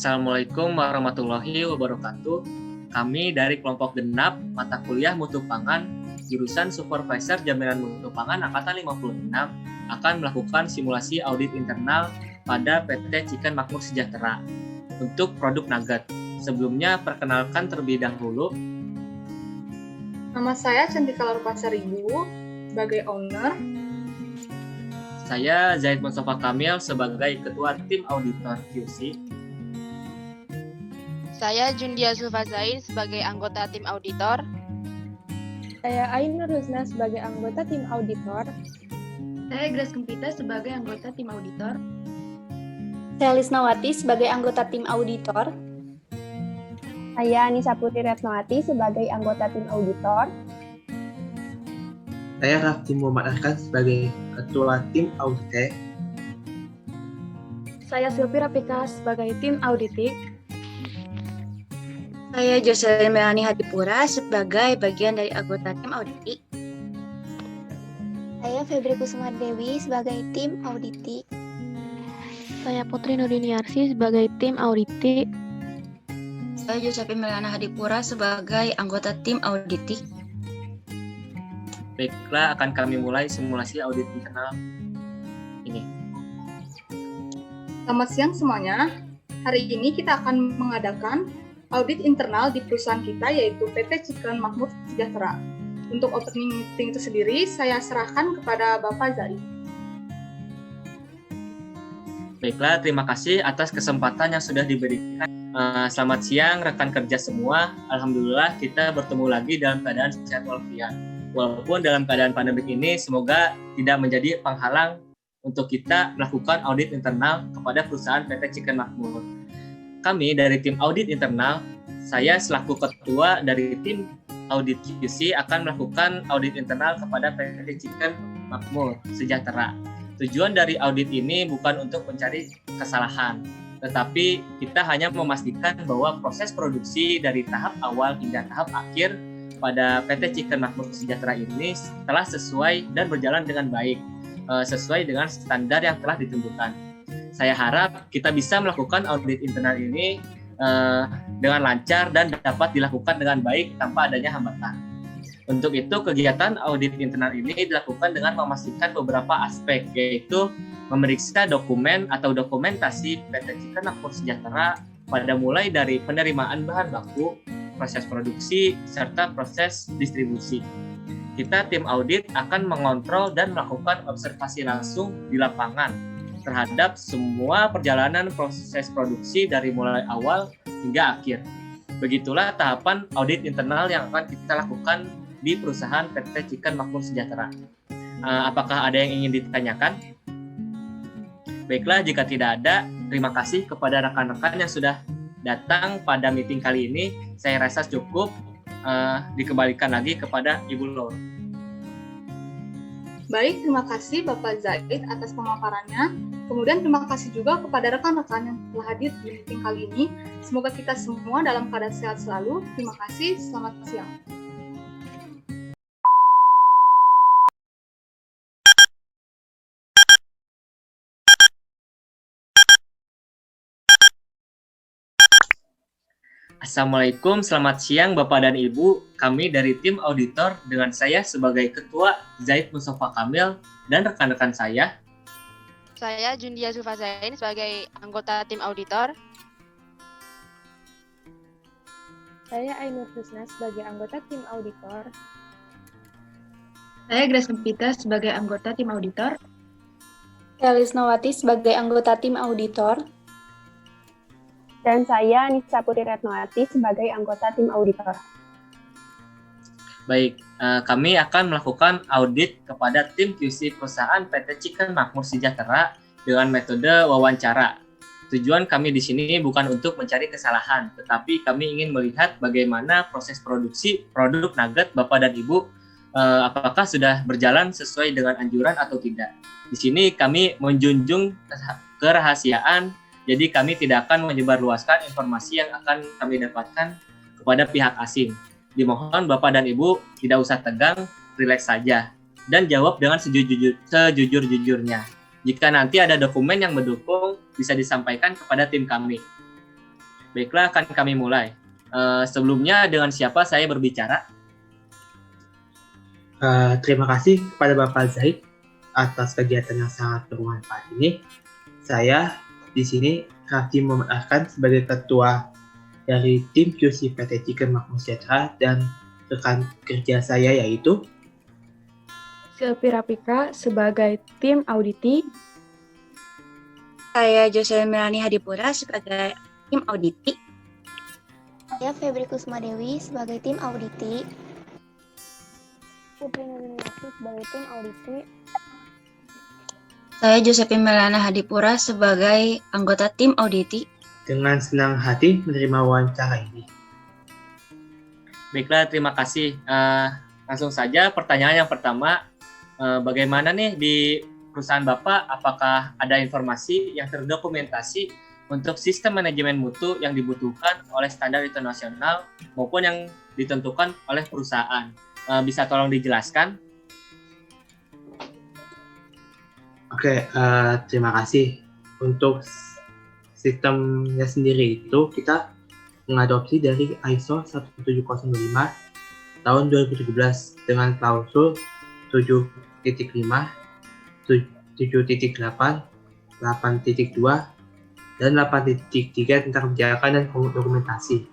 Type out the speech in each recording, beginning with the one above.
Assalamualaikum warahmatullahi wabarakatuh. Kami dari kelompok genap mata kuliah Mutu Pangan, jurusan Supervisor Jaminan Mutu Pangan Angkatan 56 akan melakukan simulasi audit internal pada PT Chicken Makmur Sejahtera untuk produk nugget. Sebelumnya perkenalkan terlebih dahulu. Nama saya Cantika Larpasaribu sebagai owner. Saya Zaid Mustafa Kamil sebagai Ketua Tim Auditor QC. Saya Jundia Zulfazain sebagai anggota tim auditor. Saya Ainur Husna sebagai anggota tim auditor. Saya Grace Kempita sebagai anggota tim auditor. Saya Lisnawati sebagai anggota tim auditor. Saya Anissa Putri Retnowati sebagai anggota tim auditor. Saya Raffi Muhammad Ahkan sebagai Ketua Tim Audit. Saya Silvi Rapika sebagai tim auditik. Saya Jocelyn Melani Hadipura sebagai bagian dari anggota tim auditik. Saya Febri Kusuma Dewi sebagai tim auditik. Saya Putri Nurdiniarsi sebagai tim auditik. Saya Josephine Melana Hadipura sebagai anggota tim auditik. Baiklah, akan kami mulai simulasi audit internal ini. Selamat siang semuanya. Hari ini kita akan mengadakan audit internal di perusahaan kita, yaitu PT Chicken Makmur Sejahtera. Untuk opening meeting itu sendiri, saya serahkan kepada Bapak Zaid. Baiklah, terima kasih atas kesempatan yang sudah diberikan. Selamat siang rekan kerja semua. Alhamdulillah kita bertemu lagi dalam keadaan sehat walafiat. Walaupun dalam keadaan pandemik ini, semoga tidak menjadi penghalang untuk kita melakukan audit internal kepada perusahaan PT Chicken Makmur. Kami dari tim audit internal, saya selaku ketua dari tim audit QC akan melakukan audit internal kepada PT Chicken Makmur Sejahtera. Tujuan dari audit ini bukan untuk mencari kesalahan, tetapi kita hanya memastikan bahwa proses produksi dari tahap awal hingga tahap akhir pada PT Chicken Makmur Sejahtera ini telah sesuai dan berjalan dengan baik, sesuai dengan standar yang telah ditentukan. Saya harap kita bisa melakukan audit internal ini dengan lancar dan dapat dilakukan dengan baik tanpa adanya hambatan. Untuk itu, kegiatan audit internal ini dilakukan dengan memastikan beberapa aspek, yaitu memeriksa dokumen atau dokumentasi PT Chicken Makmur Sejahtera pada mulai dari penerimaan bahan baku, proses produksi, serta proses distribusi. Kita tim audit akan mengontrol dan melakukan observasi langsung di lapangan terhadap semua perjalanan proses produksi dari mulai awal hingga akhir. Begitulah tahapan audit internal yang akan kita lakukan di perusahaan PT Chicken Makmur Sejahtera. Apakah ada yang ingin ditanyakan? Baiklah, jika tidak ada, terima kasih kepada rekan-rekan yang sudah datang pada meeting kali ini. Saya rasa cukup. Dikembalikan lagi kepada Ibu Lor. Baik, terima kasih Bapak Zaid atas pemaparannya. Kemudian terima kasih juga kepada rekan-rekan yang telah hadir di meeting kali ini. Semoga kita semua dalam keadaan sehat selalu. Terima kasih, selamat siang. Assalamualaikum, selamat siang Bapak dan Ibu. Kami dari tim auditor dengan saya sebagai Ketua Zaid Mustafa Kamil dan rekan-rekan saya. Saya Jundia Zulfazain sebagai anggota tim auditor. Saya Ainur Husna sebagai anggota tim auditor. Saya Grace Kempita sebagai anggota tim auditor. Saya Lisnawati sebagai anggota tim auditor. Dan saya Anissa Putri Retnowati sebagai anggota tim auditor. Baik, kami akan melakukan audit kepada tim QC perusahaan PT Chicken Makmur Sejahtera dengan metode wawancara. Tujuan kami di sini bukan untuk mencari kesalahan, tetapi kami ingin melihat bagaimana proses produksi produk nugget Bapak dan Ibu, apakah sudah berjalan sesuai dengan anjuran atau tidak. Di sini kami menjunjung kerahasiaan, jadi kami tidak akan menyebarluaskan informasi yang akan kami dapatkan kepada pihak asing. Dimohon Bapak dan Ibu tidak usah tegang, rileks saja, dan jawab dengan sejujur-jujurnya. Jika nanti ada dokumen yang mendukung, bisa disampaikan kepada tim kami. Baiklah, akan kami mulai. Sebelumnya dengan siapa saya berbicara? Terima kasih kepada Bapak Zaid atas kegiatan yang sangat bermanfaat ini. Saya di sini Raffi Muhammad Arkan sebagai ketua dari tim QC PT Chicken Makmur Sejahtera dan rekan kerja saya yaitu Sylvie Rapika sebagai tim auditi. Saya Jocelyn Melani Hadipura sebagai tim auditi. Saya Febri Kusmadewi sebagai tim auditi. Putri Nuriniati sebagai tim auditi. Saya Josephine Melana Hadipura sebagai anggota tim auditi. dengan senang hati menerima wawancara ini. Baiklah, terima kasih. Langsung saja pertanyaan yang pertama, bagaimana nih di perusahaan Bapak, apakah ada informasi yang terdokumentasi untuk sistem manajemen mutu yang dibutuhkan oleh standar internasional maupun yang ditentukan oleh perusahaan? Bisa tolong dijelaskan? Oke, terima kasih. Untuk sistemnya sendiri itu kita mengadopsi dari ISO 1705 tahun 2017 dengan klausul 7.5, 7.8, 8.2, dan 8.3 tentang kebijakan dan dokumentasi.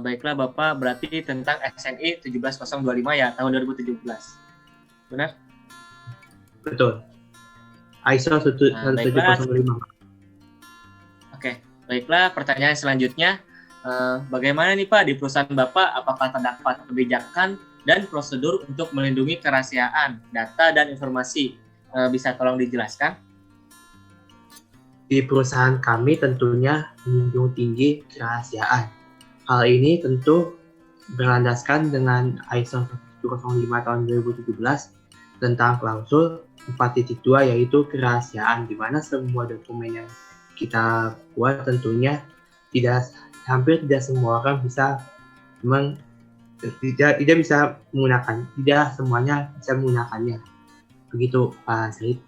Baiklah Bapak, berarti tentang SNI 17025 ya, tahun 2017. Benar? Betul. ISO 1705. Oke, baiklah. Pertanyaan selanjutnya, bagaimana nih Pak di perusahaan Bapak, apakah terdapat kebijakan dan prosedur untuk melindungi kerahasiaan data dan informasi? Bisa tolong dijelaskan? Di perusahaan kami tentunya menjunjung tinggi kerahasiaan. Hal ini tentu berlandaskan dengan ISO 105 tahun 2017 tentang klausul 4.2 yaitu kerahasiaan, di mana semua dokumen yang kita buat tentunya hampir tidak semua orang bisa tidak bisa menggunakan, tidak semuanya bisa menggunakannya. Begitu Pak Zaid.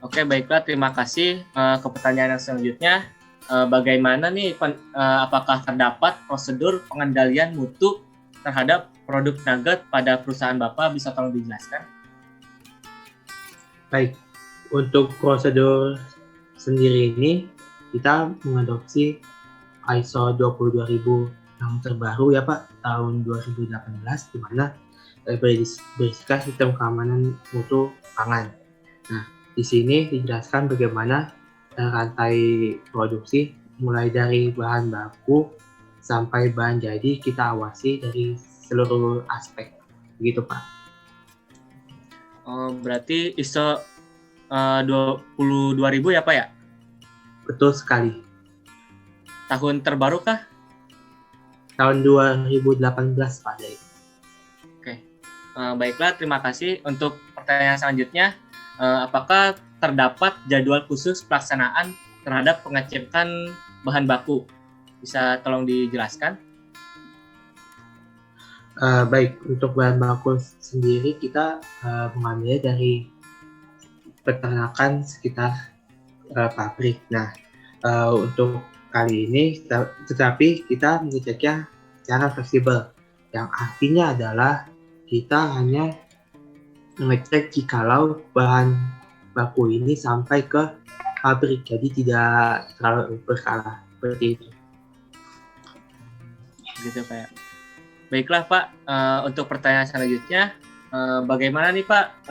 Oke, baiklah, terima kasih. Ke pertanyaan yang selanjutnya, bagaimana nih apakah terdapat prosedur pengendalian mutu terhadap produk nugget pada perusahaan Bapak? Bisa tolong dijelaskan? Baik, untuk prosedur sendiri ini kita mengadopsi ISO 22000 yang terbaru ya Pak, tahun 2018, di mana berisikan sistem keamanan mutu pangan. Nah, di sini dijelaskan bagaimana rantai produksi mulai dari bahan baku sampai bahan jadi kita awasi dari seluruh aspek, begitu Pak. Berarti ISO 22000 ya Pak ya? Betul sekali. Tahun terbaru kah? Tahun 2018 Pak Zaid. Oke, baiklah, terima kasih. Untuk pertanyaan selanjutnya, apakah terdapat jadwal khusus pelaksanaan terhadap pengecekan bahan baku? Bisa tolong dijelaskan? Baik, untuk bahan baku sendiri kita mengambil dari peternakan sekitar pabrik. Nah, untuk kali ini tetapi kita mengeceknya secara fleksibel, yang artinya adalah kita hanya mengecek jikalau bahan baku ini sampai ke pabrik, jadi tidak terlalu berkala seperti itu. Gitu Pak ya. Baiklah Pak, untuk pertanyaan selanjutnya, bagaimana nih Pak,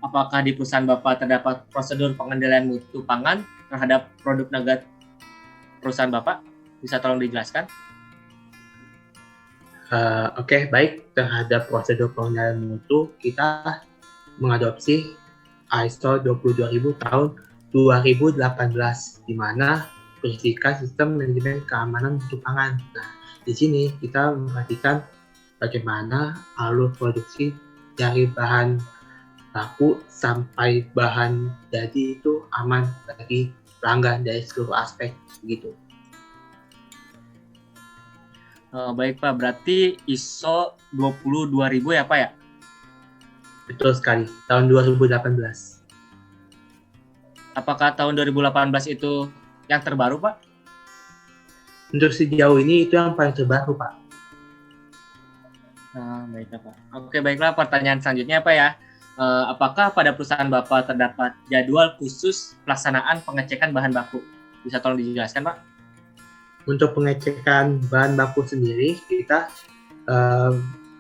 apakah di perusahaan Bapak terdapat prosedur pengendalian mutu pangan terhadap produk nugget perusahaan Bapak? Bisa tolong dijelaskan? Oke, baik. Terhadap prosedur pengendalian mutu, kita mengadopsi ISO 22000 tahun 2018, di mana berisikan sistem manajemen keamanan mutu pangan. Nah, di sini kita memperhatikan bagaimana alur produksi dari bahan baku sampai bahan jadi itu aman bagi pelanggan dari seluruh aspek, begitu. Baik Pak, berarti ISO 22000 ya Pak ya? Betul sekali, tahun 2018. Apakah tahun 2018 itu yang terbaru, Pak? Untuk sejauh ini itu yang paling terbaru, Pak. Baiklah, Pak. Oke, baiklah. Pertanyaan selanjutnya, Pak ya. Apakah pada perusahaan Bapak terdapat jadwal khusus pelaksanaan pengecekan bahan baku? Bisa tolong dijelaskan, Pak? Untuk pengecekan bahan baku sendiri, kita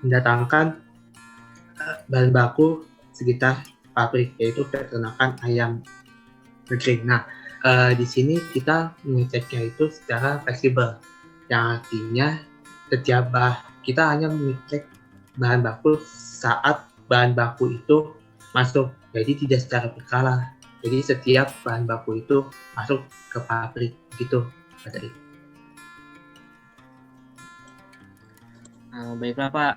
mendatangkan bahan baku sekitar pabrik, yaitu peternakan ayam negeri. Nah, di sini kita mengeceknya itu secara fleksibel, yang artinya setiap kita hanya mengecek bahan baku saat bahan baku itu masuk, jadi tidak secara berkala. Jadi setiap bahan baku itu masuk ke pabrik, gitu, Pak Tadi. Baiklah, Pak.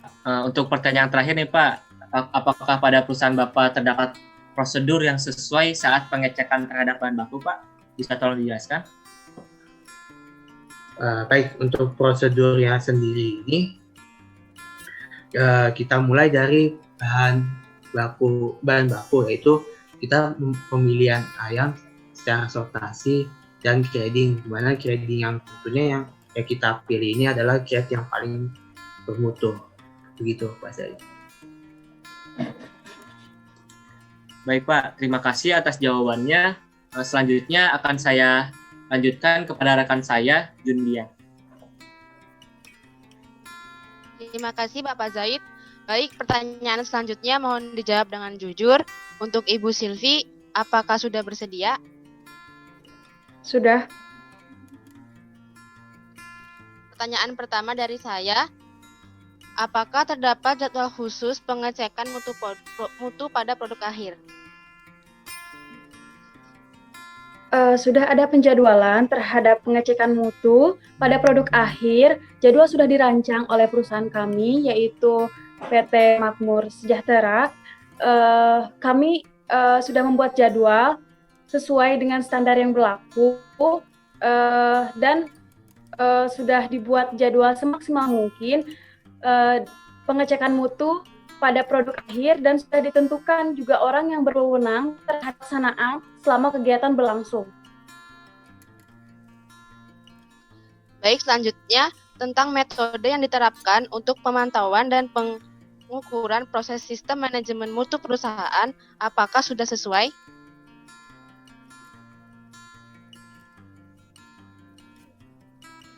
Untuk pertanyaan terakhir nih, Pak, apakah pada perusahaan Bapak terdapat prosedur yang sesuai saat pengecekan terhadap bahan baku, Pak? Bisa tolong dijelaskan? Baik, untuk prosedurnya sendiri ini kita mulai dari bahan baku, yaitu kita pemilihan ayam secara sortasi dan grading, di mana grading yang tentunya yang kita pilih ini adalah grade yang paling bermutu, begitu Pak Zai. Baik, Pak, terima kasih atas jawabannya. Selanjutnya akan saya lanjutkan kepada rekan saya, Jundia. Terima kasih Bapak Zaid. Baik, pertanyaan selanjutnya mohon dijawab dengan jujur. Untuk Ibu Silvi, apakah sudah bersedia? Sudah. Pertanyaan pertama dari saya, apakah terdapat jadwal khusus pengecekan mutu pada produk akhir? Sudah ada penjadwalan terhadap pengecekan mutu pada produk akhir. Jadwal sudah dirancang oleh perusahaan kami, yaitu PT Makmur Sejahtera. Kami sudah membuat jadwal sesuai dengan standar yang berlaku dan sudah dibuat jadwal semaksimal mungkin pengecekan mutu pada produk akhir, dan sudah ditentukan juga orang yang berwenang terhadap pelaksanaan selama kegiatan berlangsung. Baik, selanjutnya tentang metode yang diterapkan untuk pemantauan dan pengukuran proses sistem manajemen mutu perusahaan, apakah sudah sesuai?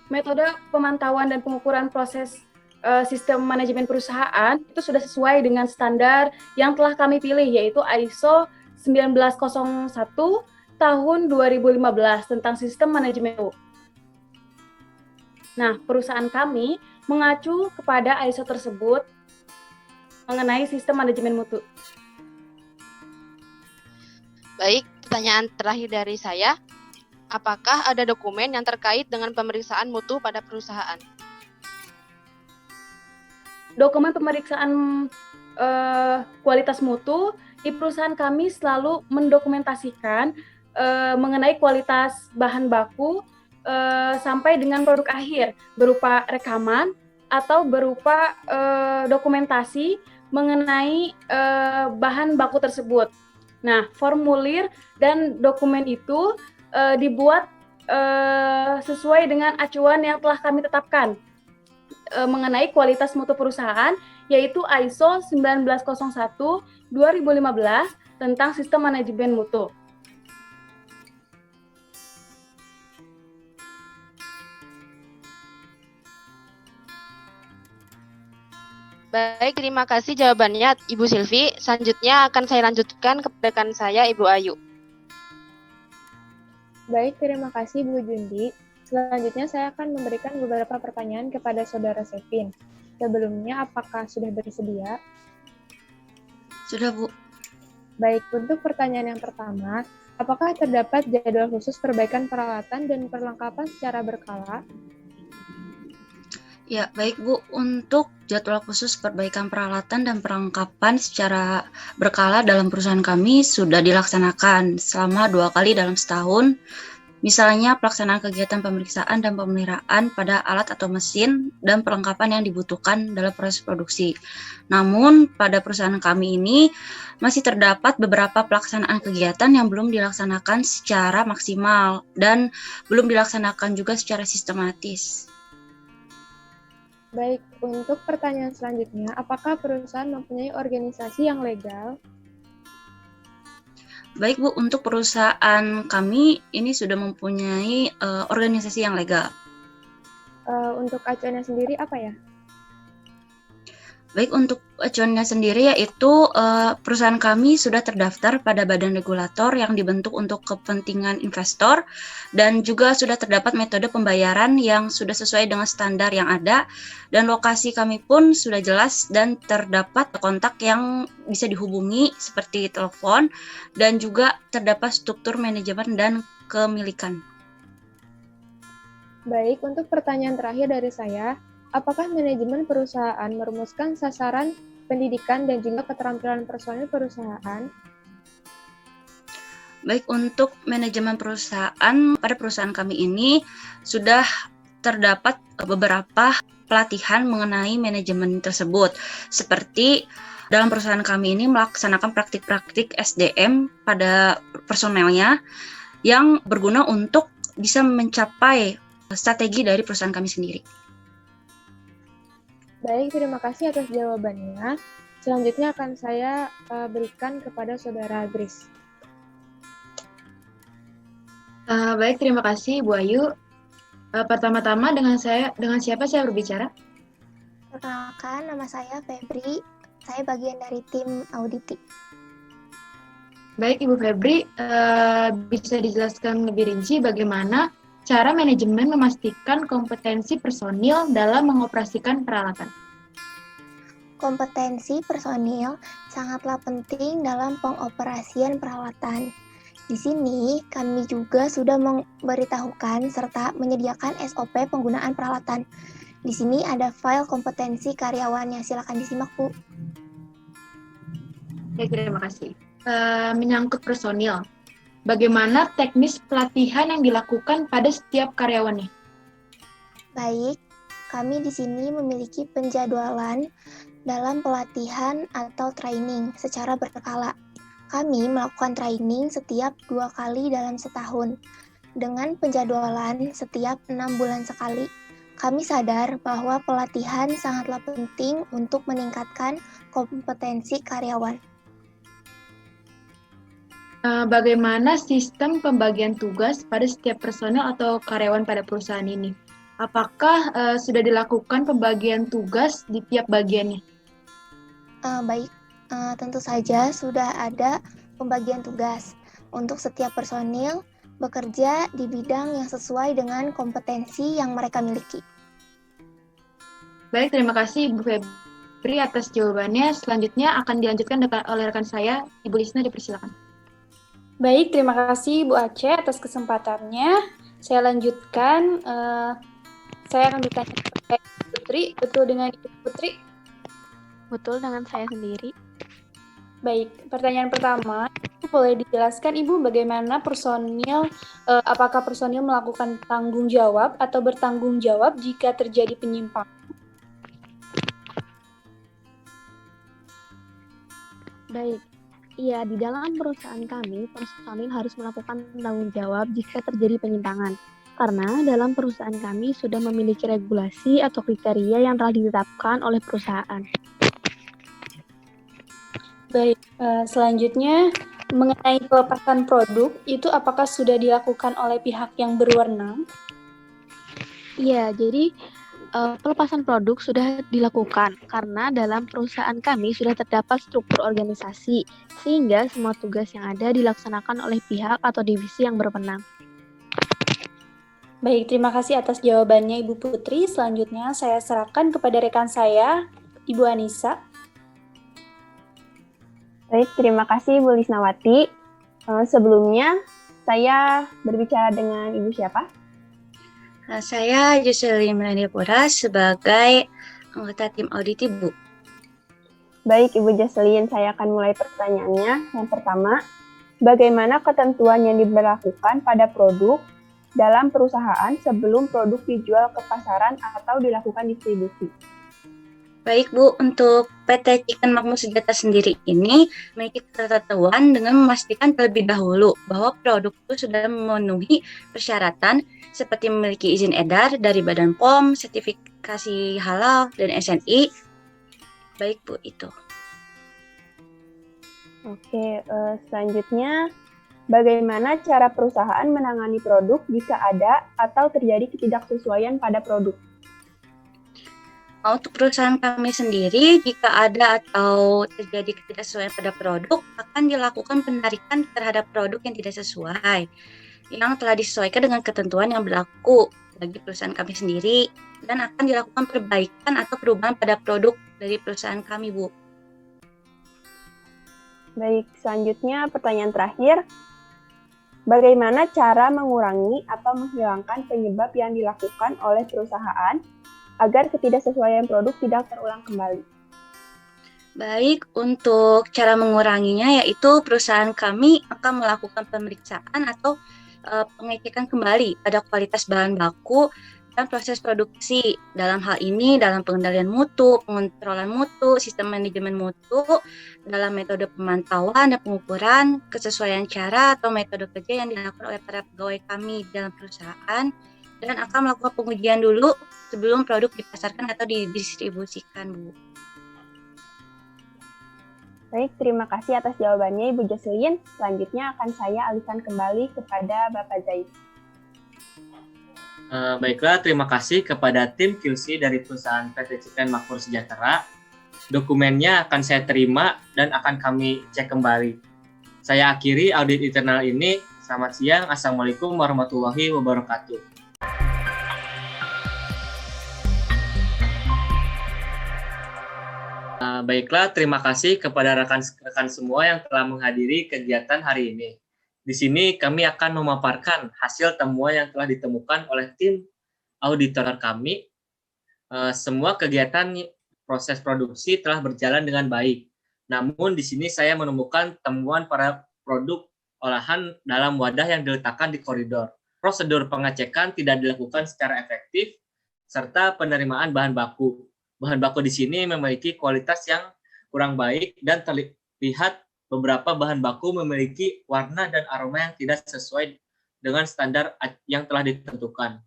Metode pemantauan dan pengukuran proses sistem manajemen perusahaan itu sudah sesuai dengan standar yang telah kami pilih, yaitu ISO 1901 tahun 2015 tentang sistem manajemen mutu. Nah, perusahaan kami mengacu kepada ISO tersebut mengenai sistem manajemen mutu. Baik, pertanyaan terakhir dari saya, apakah ada dokumen yang terkait dengan pemeriksaan mutu pada perusahaan? Dokumen pemeriksaan kualitas mutu di perusahaan kami selalu mendokumentasikan mengenai kualitas bahan baku sampai dengan produk akhir berupa rekaman atau berupa dokumentasi mengenai bahan baku tersebut. Nah, formulir dan dokumen itu dibuat sesuai dengan acuan yang telah kami tetapkan mengenai kualitas mutu perusahaan, yaitu ISO 1901 2015 tentang sistem manajemen mutu. Baik, terima kasih jawabannya Ibu Silvi. Selanjutnya akan saya lanjutkan ke rekan saya, Ibu Ayu. Baik, terima kasih Bu Jundi. Selanjutnya saya akan memberikan beberapa pertanyaan kepada Saudara Sevin. Sebelumnya, apakah sudah bersedia? Sudah, Bu. Baik, untuk pertanyaan yang pertama, apakah terdapat jadwal khusus perbaikan peralatan dan perlengkapan secara berkala? Ya, baik Bu. Untuk jadwal khusus perbaikan peralatan dan perlengkapan secara berkala dalam perusahaan kami sudah dilaksanakan selama 2 kali dalam setahun. Misalnya pelaksanaan kegiatan pemeriksaan dan pemeliharaan pada alat atau mesin dan perlengkapan yang dibutuhkan dalam proses produksi. Namun pada perusahaan kami ini masih terdapat beberapa pelaksanaan kegiatan yang belum dilaksanakan secara maksimal dan belum dilaksanakan juga secara sistematis. Baik, untuk pertanyaan selanjutnya, apakah perusahaan mempunyai organisasi yang legal? Baik Bu, untuk perusahaan kami ini sudah mempunyai organisasi yang legal. Untuk acuannya sendiri apa ya? Baik, untuk acuannya sendiri yaitu perusahaan kami sudah terdaftar pada badan regulator yang dibentuk untuk kepentingan investor dan juga sudah terdapat metode pembayaran yang sudah sesuai dengan standar yang ada dan lokasi kami pun sudah jelas dan terdapat kontak yang bisa dihubungi seperti telepon dan juga terdapat struktur manajemen dan kemilikan. Baik, untuk pertanyaan terakhir dari saya, apakah manajemen perusahaan merumuskan sasaran pendidikan dan juga keterampilan personil perusahaan? Baik, untuk manajemen perusahaan, pada perusahaan kami ini sudah terdapat beberapa pelatihan mengenai manajemen tersebut. Seperti dalam perusahaan kami ini melaksanakan praktik-praktik SDM pada personelnya yang berguna untuk bisa mencapai strategi dari perusahaan kami sendiri. Baik, terima kasih atas jawabannya. Selanjutnya akan saya berikan kepada Saudara Grace. Baik, terima kasih Bu Ayu. Pertama-tama dengan siapa saya berbicara? Perkenalkan, nama saya Febri. Saya bagian dari tim auditi. Baik, Ibu Febri, bisa dijelaskan lebih rinci bagaimana cara manajemen memastikan kompetensi personil dalam mengoperasikan peralatan? Kompetensi personil sangatlah penting dalam pengoperasian peralatan. Di sini, kami juga sudah memberitahukan serta menyediakan SOP penggunaan peralatan. Di sini ada file kompetensi karyawannya, silakan disimak, Bu. Baik, terima kasih. Menyangkut personil, bagaimana teknis pelatihan yang dilakukan pada setiap karyawannya? Baik, kami di sini memiliki penjadwalan dalam pelatihan atau training secara berkala. Kami melakukan training setiap 2 kali dalam setahun, dengan penjadwalan setiap 6 bulan sekali. Kami sadar bahwa pelatihan sangatlah penting untuk meningkatkan kompetensi karyawan. Bagaimana sistem pembagian tugas pada setiap personel atau karyawan pada perusahaan ini? Apakah sudah dilakukan pembagian tugas di tiap bagiannya? Baik, tentu saja sudah ada pembagian tugas untuk setiap personil bekerja di bidang yang sesuai dengan kompetensi yang mereka miliki. Baik, terima kasih Ibu Febri atas jawabannya. Selanjutnya akan dilanjutkan oleh rekan saya, Ibu Lisna, dipersilakan. Baik, terima kasih Bu Aceh atas kesempatannya. Saya lanjutkan. Saya akan bertanya kepada Ibu Putri. Betul dengan Ibu Putri? Betul dengan saya sendiri. Baik, pertanyaan pertama, boleh dijelaskan Ibu bagaimana personil, apakah personil melakukan tanggung jawab atau bertanggung jawab jika terjadi penyimpangan? Baik, iya, di dalam perusahaan kami, personil harus melakukan tanggung jawab jika terjadi penyimpangan. Karena dalam perusahaan kami sudah memiliki regulasi atau kriteria yang telah ditetapkan oleh perusahaan. Baik, selanjutnya mengenai pelepasan produk, itu apakah sudah dilakukan oleh pihak yang berwenang? Iya, jadi pelepasan produk sudah dilakukan karena dalam perusahaan kami sudah terdapat struktur organisasi sehingga semua tugas yang ada dilaksanakan oleh pihak atau divisi yang berwenang. Baik, terima kasih atas jawabannya Ibu Putri. Selanjutnya saya serahkan kepada rekan saya, Ibu Anissa. Baik, terima kasih Bu Lisnawati. Sebelumnya saya berbicara dengan Ibu siapa? Saya Jocelyn Melandiapura sebagai anggota tim audit Bu. Baik, Ibu Jocelyn, saya akan mulai pertanyaannya. Yang pertama, bagaimana ketentuan yang diberlakukan pada produk dalam perusahaan sebelum produk dijual ke pasaran atau dilakukan distribusi. Baik Bu, untuk PT Chicken Makmur Sejahtera sendiri ini memiliki ketentuan dengan memastikan terlebih dahulu bahwa produk itu sudah memenuhi persyaratan seperti memiliki izin edar dari Badan POM, sertifikasi halal, dan SNI. Baik Bu, itu. Oke, selanjutnya bagaimana cara perusahaan menangani produk jika ada atau terjadi ketidaksesuaian pada produk? Untuk perusahaan kami sendiri, jika ada atau terjadi ketidaksesuaian pada produk, akan dilakukan penarikan terhadap produk yang tidak sesuai, yang telah disesuaikan dengan ketentuan yang berlaku bagi perusahaan kami sendiri, dan akan dilakukan perbaikan atau perubahan pada produk dari perusahaan kami, Bu. Baik, selanjutnya pertanyaan terakhir. Bagaimana cara mengurangi atau menghilangkan penyebab yang dilakukan oleh perusahaan agar ketidaksesuaian produk tidak terulang kembali? Baik, untuk cara menguranginya yaitu perusahaan kami akan melakukan pemeriksaan atau pengecekan kembali pada kualitas bahan baku dan proses produksi. Dalam hal ini dalam pengendalian mutu, pengontrolan mutu, sistem manajemen mutu, dalam metode pemantauan dan pengukuran, kesesuaian cara atau metode kerja yang dilakukan oleh para pegawai kami dalam perusahaan, dan akan melakukan pengujian dulu sebelum produk dipasarkan atau didistribusikan, Bu. Baik, terima kasih atas jawabannya Ibu Jocelyn. Selanjutnya akan saya alihkan kembali kepada Bapak Zaid. Baiklah, terima kasih kepada tim QC dari perusahaan PT Chicken Makmur Sejahtera. Dokumennya akan saya terima dan akan kami cek kembali. Saya akhiri audit internal ini. Selamat siang. Assalamualaikum warahmatullahi wabarakatuh. Baiklah, terima kasih kepada rekan-rekan semua yang telah menghadiri kegiatan hari ini. Di sini kami akan memaparkan hasil temuan yang telah ditemukan oleh tim auditor kami. Semua kegiatan proses produksi telah berjalan dengan baik. Namun di sini saya menemukan temuan para produk olahan dalam wadah yang diletakkan di koridor. Prosedur pengecekan tidak dilakukan secara efektif, serta penerimaan bahan baku. Bahan baku di sini memiliki kualitas yang kurang baik dan terlihat beberapa bahan baku memiliki warna dan aroma yang tidak sesuai dengan standar yang telah ditentukan.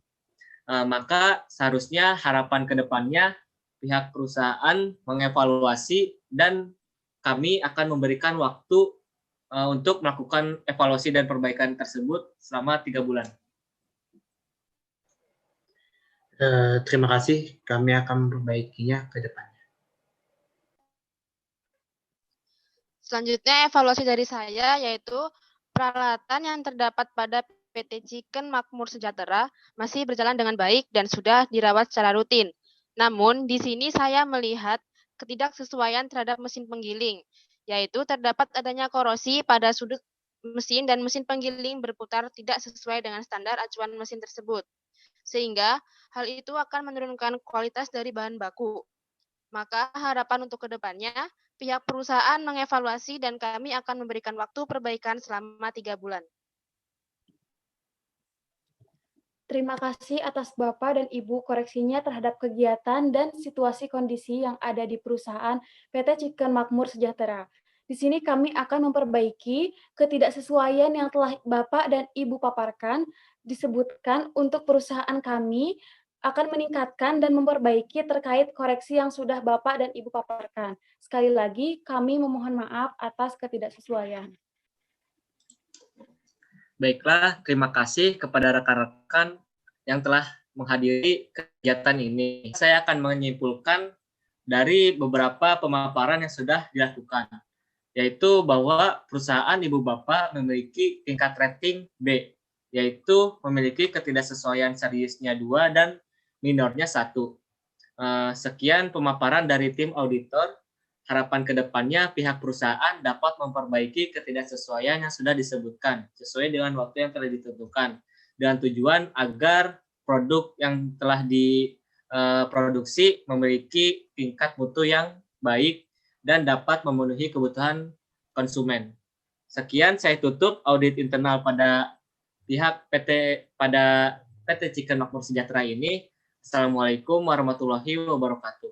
Maka seharusnya harapan ke depannya pihak perusahaan mengevaluasi dan kami akan memberikan waktu untuk melakukan evaluasi dan perbaikan tersebut selama 3 bulan. Terima kasih, kami akan memperbaikinya ke depannya. Selanjutnya evaluasi dari saya yaitu peralatan yang terdapat pada PT Chicken Makmur Sejahtera masih berjalan dengan baik dan sudah dirawat secara rutin. Namun di sini saya melihat ketidaksesuaian terhadap mesin penggiling, yaitu terdapat adanya korosi pada sudut mesin dan mesin penggiling berputar tidak sesuai dengan standar acuan mesin tersebut. Sehingga hal itu akan menurunkan kualitas dari bahan baku. Maka harapan untuk kedepannya, pihak perusahaan mengevaluasi dan kami akan memberikan waktu perbaikan selama 3 bulan. Terima kasih atas Bapak dan Ibu koreksinya terhadap kegiatan dan situasi kondisi yang ada di perusahaan PT Chicken Makmur Sejahtera. Di sini kami akan memperbaiki ketidaksesuaian yang telah Bapak dan Ibu paparkan, disebutkan untuk perusahaan kami akan meningkatkan dan memperbaiki terkait koreksi yang sudah Bapak dan Ibu paparkan. Sekali lagi, kami memohon maaf atas ketidaksesuaian. Baiklah, terima kasih kepada rekan-rekan yang telah menghadiri kegiatan ini. Saya akan menyimpulkan dari beberapa pemaparan yang sudah dilakukan, yaitu bahwa perusahaan Ibu Bapak memiliki tingkat rating B, yaitu memiliki ketidaksesuaian seriusnya 2 dan minornya 1. Sekian pemaparan dari tim auditor. Harapan kedepannya pihak perusahaan dapat memperbaiki ketidaksesuaian yang sudah disebutkan sesuai dengan waktu yang telah ditentukan dengan tujuan agar produk yang telah diproduksi memiliki tingkat mutu yang baik dan dapat memenuhi kebutuhan konsumen. Sekian, saya tutup audit internal pada pihak PT Chicken Makmur Sejahtera ini. Assalamualaikum warahmatullahi wabarakatuh.